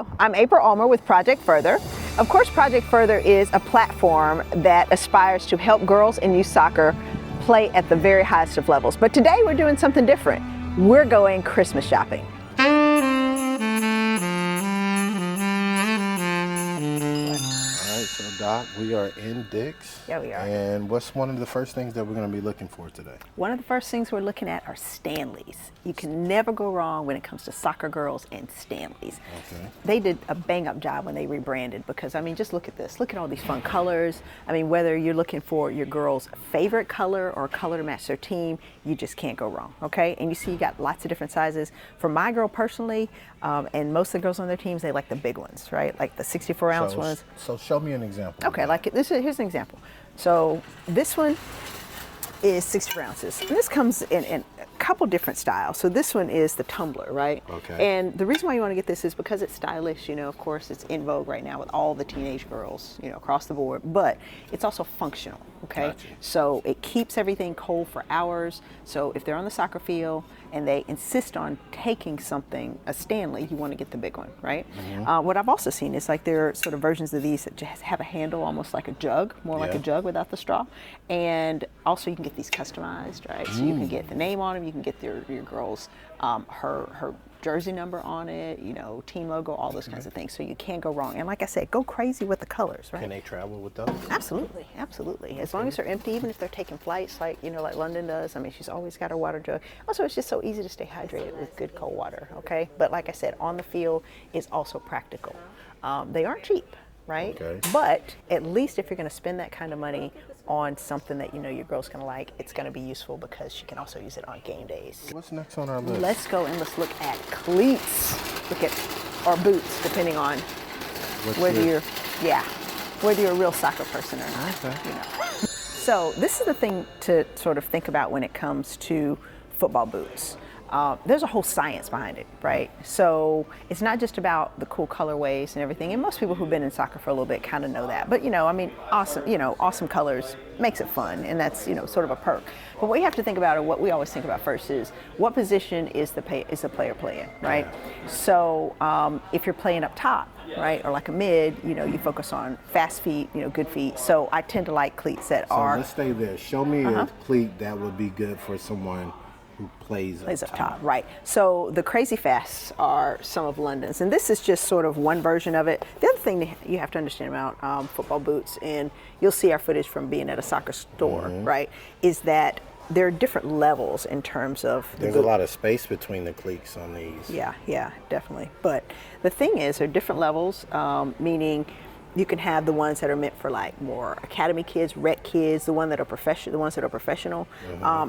Hello, I'm April Ulmer with Project Further. Of course, Project Further is a platform that aspires to help girls in youth soccer play at the very highest of levels. But today we're doing something different. We're going Christmas shopping. So Doc, we are in Dick's. Yeah, we are. And what's one of the first things that we're going to be looking for today? One of the first things we're looking at are Stanleys. You can never go wrong when it comes to soccer girls and Stanleys. Okay. They did a bang-up job when they rebranded because, I mean, just look at this. Look at all these fun colors. I mean, whether you're looking for your girl's favorite color or color to match their team, you just can't go wrong, okay? And you see you got lots of different sizes. For my girl personally, and most of the girls on their teams, they like the big ones, right? Like the 64-ounce ones. So show me an example. Okay, like here's an example. So this one is 64 ounces. And this comes in a couple different styles. So this one is the tumbler, right? Okay. And the reason why you want to get this is because it's stylish. You know, of course, it's in vogue right now with all the teenage girls, you know, across the board. But it's also functional, okay? Gotcha. So it keeps everything cold for hours. So if they're on the soccer field and they insist on taking something, a Stanley, you want to get the big one, right? Mm-hmm. What I've also seen is like there are sort of versions of these that just have a handle almost like a jug, more like a jug without the straw. And also you can get these customized, right? So you can get the name on them, you can get your girl's, her jersey number on it, you know, team logo, all those kinds of things. So you can't go wrong. And like I said, go crazy with the colors, right? Can they travel with those? Absolutely, absolutely. As long as they're empty, even if they're taking flights like, you know, like London does. I mean, she's always got her water jug. Also, it's just so easy to stay hydrated with good cold water, okay? But like I said, on the field is also practical. They aren't cheap, right? Okay. But at least if you're going to spend that kind of money on something that you know your girl's going to like, it's going to be useful because she can also use it on game days. What's next on our list? Let's go and let's look at cleats. Or boots, depending on whether you're a real soccer person or not. Okay. You know. So this is the thing to sort of think about when it comes to football boots. There's a whole science behind it, right? So it's not just about the cool colorways and everything. And most people who've been in soccer for a little bit kind of know that. But, you know, I mean, awesome colors makes it fun. And that's, you know, sort of a perk. But what you have to think about, or what we always think about first, is what position is the player playing, right? So if you're playing up top, right, or like a mid, you know, you focus on fast feet, you know, good feet. So I tend to like cleats that are. So let's stay there. Show me a cleat that would be good for someone who plays up top. Right. So the Crazy Fasts are some of London's, and this is just sort of one version of it. The other thing that you have to understand about football boots, and you'll see our footage from being at a soccer store, right, is that there are different levels in terms of There's a lot of space between the cleats on these. Yeah, definitely. But the thing is, there are different levels, meaning you can have the ones that are meant for like more academy kids, rec kids, the ones that are professional,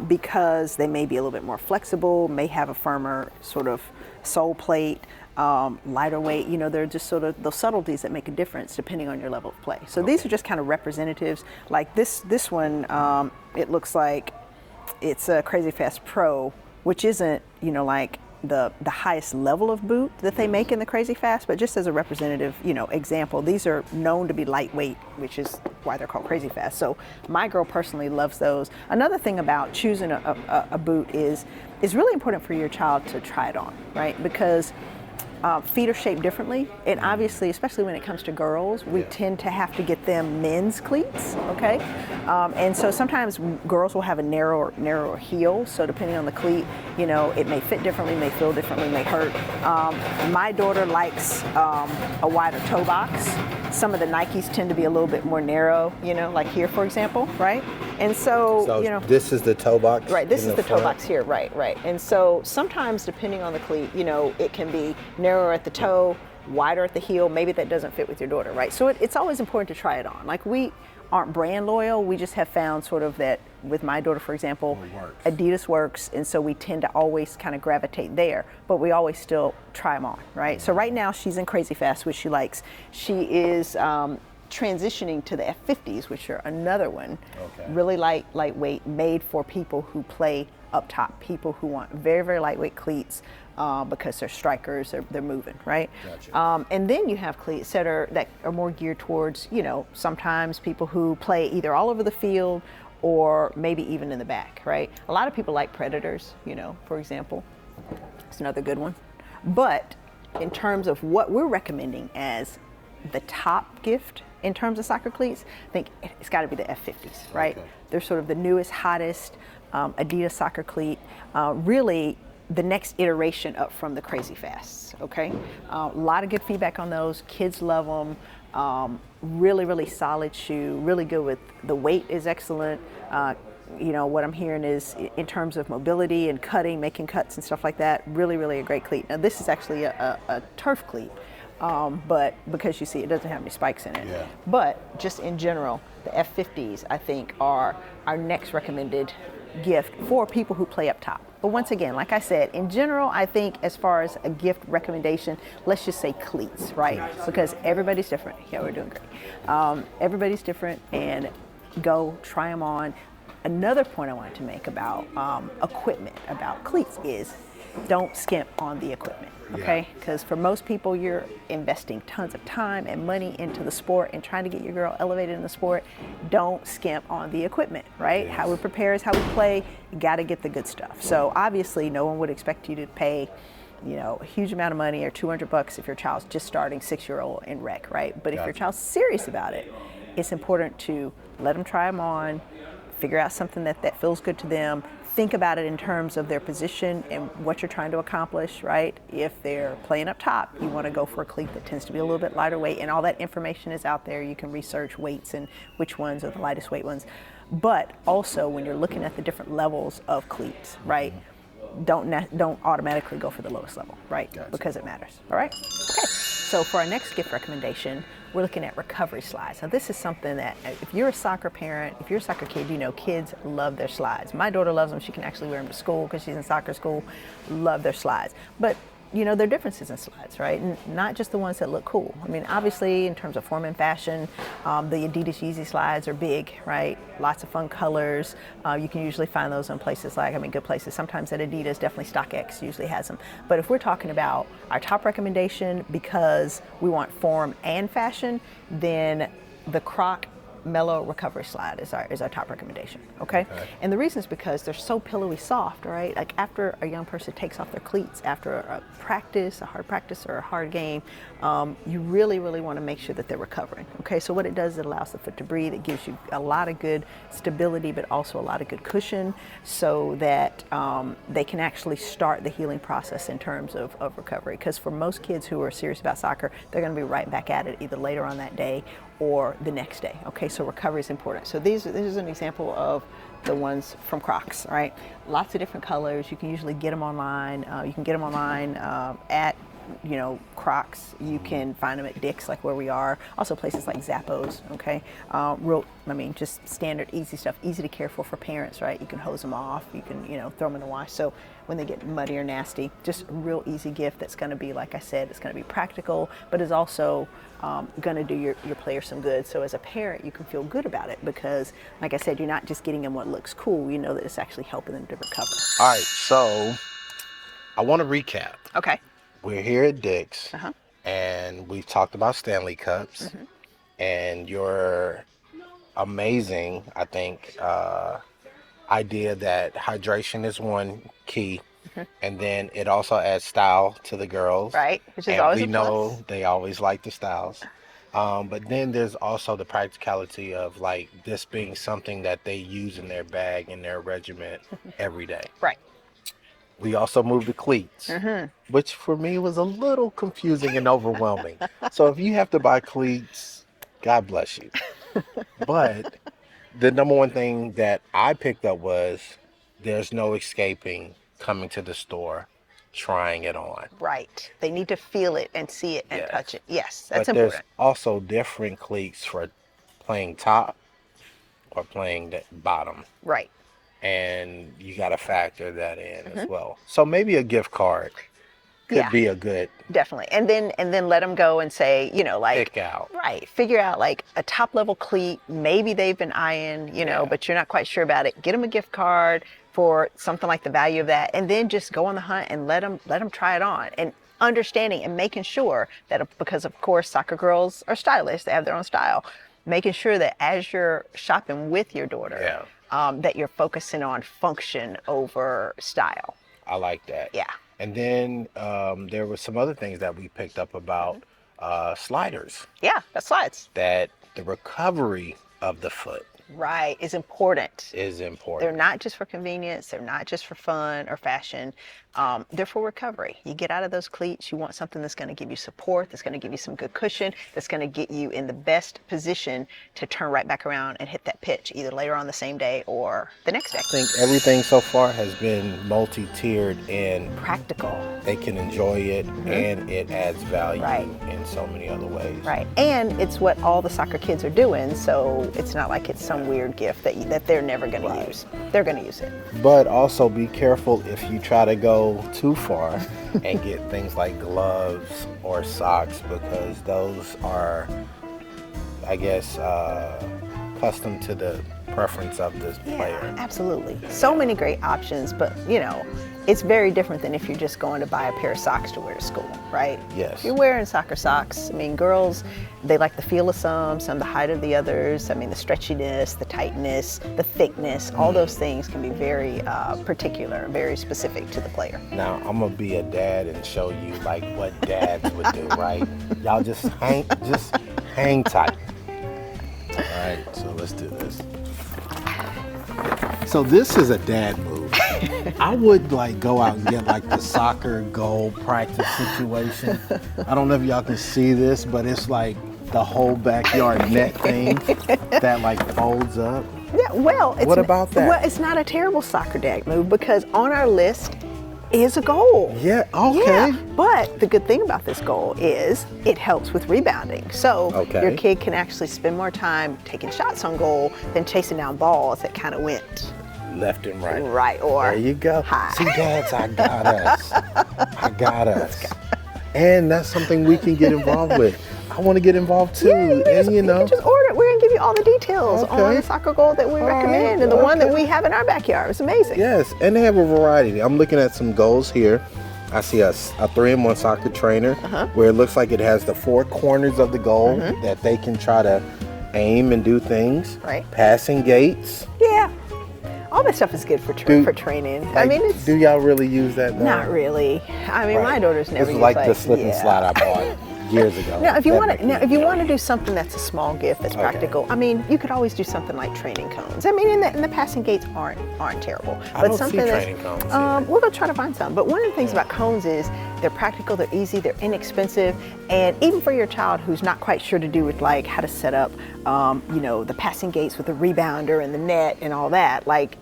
because they may be a little bit more flexible, may have a firmer sort of sole plate, lighter weight. You know, they're just sort of those subtleties that make a difference depending on your level of play. So these are just kind of representatives. Like this one, it looks like it's a Crazy Fast Pro, which isn't, you know, like the highest level of boot that they make in the Crazy Fast, but just as a representative, you know, example, these are known to be lightweight, which is why they're called Crazy Fast. So my girl personally loves those. Another thing about choosing a boot is it's really important for your child to try it on, right? Because feet are shaped differently, and obviously, especially when it comes to girls, we tend to have to get them men's cleats, okay? And so sometimes girls will have a narrower heel, so depending on the cleat, you know, it may fit differently, may feel differently, may hurt. My daughter likes a wider toe box. Some of the Nikes tend to be a little bit more narrow, you know, like here, for example, right? And so you know, this is the toe box? Right, this is the toe box here, right. And so sometimes, depending on the cleat, you know, it can be narrower at the toe, wider at the heel. Maybe that doesn't fit with your daughter, right? So it's always important to try it on. Like, we aren't brand loyal. We just have found sort of that with my daughter, for example, Adidas works, and so we tend to always kind of gravitate there, but we always still try them on, right? So right now she's in Crazy Fast, which she likes. She is transitioning to the F50s, which are another one, really lightweight, made for people who play up top, people who want very, very lightweight cleats because they're strikers, they're moving, right? Gotcha. And then you have cleats that are more geared towards, you know, sometimes people who play either all over the field or maybe even in the back, right? A lot of people like Predators, you know, for example. It's another good one. But in terms of what we're recommending as the top gift in terms of soccer cleats, I think it's got to be the F50s, right? Okay. They're sort of the newest, hottest Adidas soccer cleat. Really, the next iteration up from the Crazy Fasts, okay? A lot of good feedback on those. Kids love them. Really, really solid shoe. Really good with the weight is excellent. You know, what I'm hearing is in terms of mobility and cutting, making cuts and stuff like that, really, really a great cleat. Now, this is actually a turf cleat, but because you see it doesn't have any spikes in it. Yeah. But just in general, the F50s, I think, are our next recommended gift for people who play up top. But once again, like I said, in general, I think as far as a gift recommendation, let's just say cleats, right? Because everybody's different. Yeah, we're doing great. Everybody's different, and go try them on. Another point I wanted to make about equipment, about cleats, is don't skimp on the equipment, okay? Because for most people, you're investing tons of time and money into the sport and trying to get your girl elevated in the sport. Don't skimp on the equipment, right? How we prepare is how we play. You got to get the good stuff. So obviously, no one would expect you to pay, you know, a huge amount of money or $200 if your child's just starting 6-year-old in rec, right? But if your child's serious about it, it's important to let them try them on, figure out something that feels good to them. Think about it in terms of their position and what you're trying to accomplish, right? If they're playing up top, you want to go for a cleat that tends to be a little bit lighter weight, and all that information is out there. You can research weights and which ones are the lightest weight ones. But also, when you're looking at the different levels of cleats, right? Don't automatically go for the lowest level, right? Gotcha. Because it matters, all right? Okay, so for our next gift recommendation, we're looking at recovery slides. Now, this is something that if you're a soccer parent, if you're a soccer kid, you know kids love their slides. My daughter loves them. She can actually wear them to school because she's in soccer school. Love their slides. But you know, there are differences in slides, right? And not just the ones that look cool. I mean, obviously, in terms of form and fashion, the Adidas Yeezy slides are big, right? Lots of fun colors. You can usually find those in places like, good places. Sometimes at Adidas, definitely StockX usually has them. But if we're talking about our top recommendation because we want form and fashion, then the Croc Mellow recovery slide is our top recommendation, okay? And the reason is because they're so pillowy soft, right? Like after a young person takes off their cleats, after a practice, a hard practice or a hard game, you really, really want to make sure that they're recovering, okay? So what it does is it allows the foot to breathe. It gives you a lot of good stability, but also a lot of good cushion so that they can actually start the healing process in terms of recovery. Because for most kids who are serious about soccer, they're going to be right back at it either later on that day or the next day, okay? So recovery is important. So this is an example of the ones from Crocs, right? Lots of different colors. You can usually get them online. You can get them online at, you know, Crocs. You can find them at Dick's, like where we are. Also places like Zappos, okay? Just standard, easy stuff, easy to care for parents, right? You can hose them off. You can, you know, throw them in the wash. So when they get muddy or nasty, just a real easy gift that's going to be, like I said, it's going to be practical, but is also going to do your player some good. So as a parent, you can feel good about it because, like I said, you're not just getting them what looks cool. You know that it's actually helping them to recover. All right, so I want to recap. Okay. We're here at Dick's, and we've talked about Stanley Cups and your amazing, I think, idea that hydration is one key, and then it also adds style to the girls. Right, which is and always we a plus. know they always like the styles. But then there's also the practicality of like this being something that they use in their bag, in their regiment every day. Right. We also moved to cleats, which for me was a little confusing and overwhelming. So if you have to buy cleats, God bless you. But the number one thing that I picked up was there's no escaping coming to the store, trying it on. Right. They need to feel it and see it and Yes. touch it. Yes, that's But important. there's also different cleats for playing top or playing the bottom. Right. And you got to factor that in as well. So maybe a gift card could be a good definitely. And then let them go and say, you know, like pick out. Right. Figure out like a top level cleat. Maybe they've been eyeing, you know, but you're not quite sure about it. Get them a gift card for something like the value of that, and then just go on the hunt and let them try it on. And understanding and making sure that, because of course soccer girls are stylish, they have their own style. Making sure that as you're shopping with your daughter, that you're focusing on function over style. I like that. Yeah. And then there were some other things that we picked up about sliders, Yeah, that slides. that the recovery of the foot Right, is important. is They're important. not just for convenience. They're not just for fun or fashion. They're for recovery. You get out of those cleats, you want something that's going to give you support, that's going to give you some good cushion, that's going to get you in the best position to turn right back around and hit that pitch, either later on the same day or the next day. I think everything so far has been multi-tiered, and Practical. they can enjoy it, and it adds value Right. in so many other ways. Right, and it's what all the soccer kids are doing, so it's not like it's some weird gift that they're never going to use. They're going to use it. But also be careful if you try to go too far and get things like gloves or socks, because those are, I guess, custom to the preference of this player. Yeah, absolutely. So many great options, but it's very different than if you're just going to buy a pair of socks to wear to school, right? Yes. If you're wearing soccer socks, I mean, girls, they like the feel of some the height of the others. I mean, the stretchiness, the tightness, the thickness, all those things can be very particular, very specific to the player. Now, I'm gonna be a dad and show you like what dads would do, right? Y'all just hang tight. All right, so let's do this. So this is a dad move. I would like go out and get like the soccer goal practice situation. I don't know if y'all can see this, but it's like the whole backyard net thing that like folds up. Yeah, well, What about that? Well, it's not a terrible soccer dad move because on our list is a goal. Yeah, okay. Yeah, but the good thing about this goal is it helps with rebounding. So Okay. your kid can actually spend more time taking shots on goal than chasing down balls that kind of went Left and right. right or There you go. high. See, dads, I got us. I got us. And that's something we can get involved with. I want to get involved too. Yeah, And you can just order it. We're gonna give you all the details on Okay. the soccer goal that we All recommend right, and the one that okay. we have in our backyard. It's amazing. Yes, and they have a variety. I'm looking at some goals here. I see a 3-in-1 soccer trainer where it looks like it has the 4 corners of the goal that they can try to aim and do things. Right. Passing gates. Yeah. All that stuff is good for training. I Like, mean, it's do y'all really use that though? not really. I mean, Right. my daughter's never This is used like the slip and yeah. slide I bought years ago. Now, if you That want makes to, me if you enjoy want to it. do something that's a small gift that's practical, I mean, you could always do something like training cones. I mean, and the passing gates aren't terrible. I But don't see something training cones here. we'll go try to find some. But one of the things about cones is they're practical, they're easy, they're inexpensive, and even for your child who's not quite sure to do with like how to set up, the passing gates with the rebounder and the net and all that, like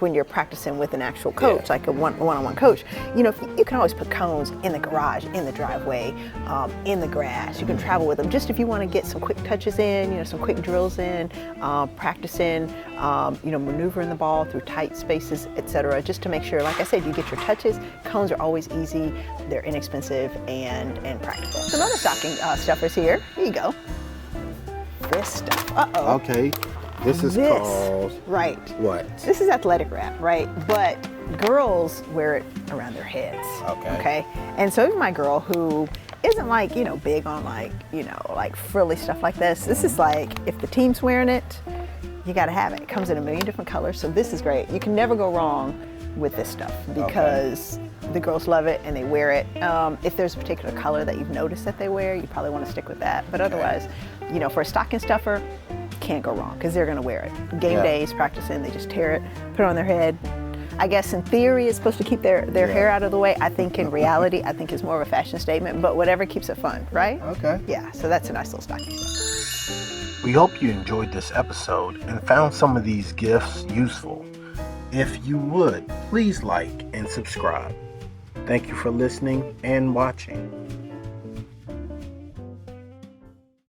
when you're practicing with an actual coach, Yeah. like a one-on-one coach, you can always put cones in the garage, in the driveway, in the grass. You can travel with them just if you want to get some quick touches in, some quick drills in, practicing, maneuvering the ball through tight spaces, etc. Just to make sure, like I said, you get your touches. Cones are always easy, they're inexpensive and practical. Some other stocking stuffers here. Here you go. This stuff. Uh-oh. Okay, this is This, called right. what? This is athletic wrap, right? But girls wear it around their heads. Okay. And so even my girl who isn't like, big on like frilly stuff like this. This is like, if the team's wearing it, you gotta have it. It comes in a million different colors, so this is great. You can never go wrong with this stuff because the girls love it and they wear it. If there's a particular color that you've noticed that they wear, you probably want to stick with that. But otherwise, for a stocking stuffer, can't go wrong because they're gonna wear it. Game days, practicing, they just tear it, put it on their head. I guess in theory it's supposed to keep their hair out of the way. I think in reality, I think it's more of a fashion statement, but whatever keeps it fun, right? Okay. Yeah, so that's a nice little stocking. We hope you enjoyed this episode and found some of these gifts useful. If you would, please like and subscribe. Thank you for listening and watching.